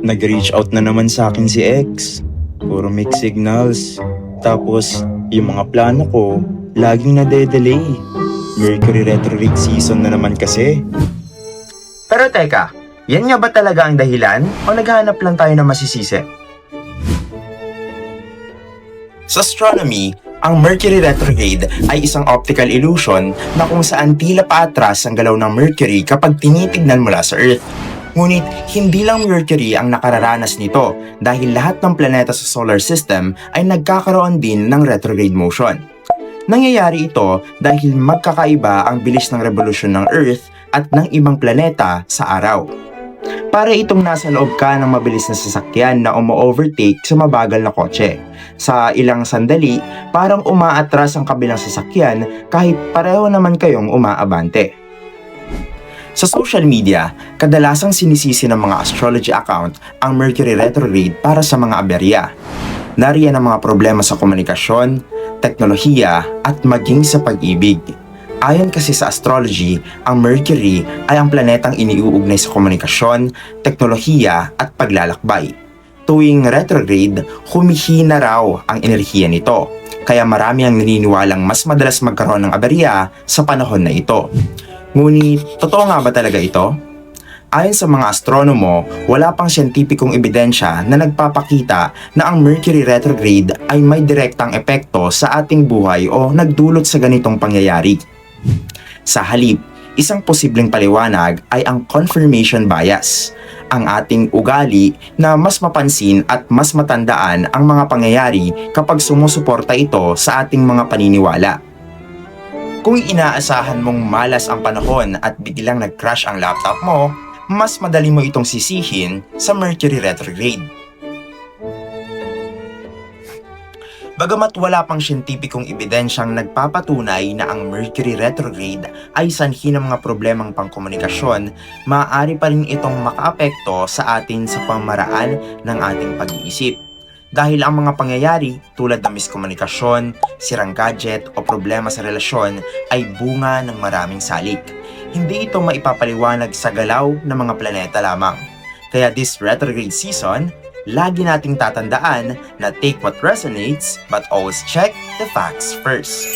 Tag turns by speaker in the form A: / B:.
A: Nag-reach out na naman sa akin si X. Puro mixed signals. Tapos, yung mga plano ko, laging nade-delay. Mercury retrograde season na naman kasi.
B: Pero teka, yan nga ba talaga ang dahilan o naghahanap lang tayo ng masisisi? Sa astronomy, ang Mercury retrograde ay isang optical illusion na kung saan tila paatras ang galaw ng Mercury kapag tinitignan mula sa Earth. Ngunit hindi lang Mercury ang nakararanas nito dahil lahat ng planeta sa solar system ay nagkakaroon din ng retrograde motion. Nangyayari ito dahil magkakaiba ang bilis ng revolusyon ng Earth at ng ibang planeta sa araw. Para itong nasa loob ka ng mabilis na sasakyan na umo-overtake sa mabagal na kotse. Sa ilang sandali, parang umaatras ang kabilang sasakyan kahit pareho naman kayong umaabante. Sa social media, kadalasang sinisisi ng mga astrology account ang Mercury retrograde para sa mga aberya. Nariyan ang mga problema sa komunikasyon, teknolohiya at maging sa pag-ibig. Ayon kasi sa astrology, ang Mercury ay ang planetang iniuugnay sa komunikasyon, teknolohiya at paglalakbay. Tuwing retrograde, humihina raw ang enerhiya nito, kaya marami ang naniniwalang mas madalas magkaroon ng aberya sa panahon na ito. Ngunit, totoo nga ba talaga ito? Ayon sa mga astronomo, wala pang siyentipikong ebidensya na nagpapakita na ang Mercury retrograde ay may direktang epekto sa ating buhay o nagdulot sa ganitong pangyayari. Sa halip, isang posibleng paliwanag ay ang confirmation bias, ang ating ugali na mas mapansin at mas matandaan ang mga pangyayari kapag sumusuporta ito sa ating mga paniniwala. Kung inaasahan mong malas ang panahon at biglang nag-crash ang laptop mo, mas madali mo itong sisihin sa Mercury retrograde. Bagamat wala pang siyentipikong ebidensyang nagpapatunay na ang Mercury retrograde ay sanhi ng mga problemang pangkomunikasyon, maaari pa rin itong makaapekto sa atin sa pamaraan ng ating pag-iisip. Dahil ang mga pangyayari tulad ng miskomunikasyon, sirang gadget o problema sa relasyon ay bunga ng maraming salik. Hindi ito maipapaliwanag sa galaw ng mga planeta lamang. Kaya this retrograde season, lagi nating tatandaan na take what resonates but always check the facts first.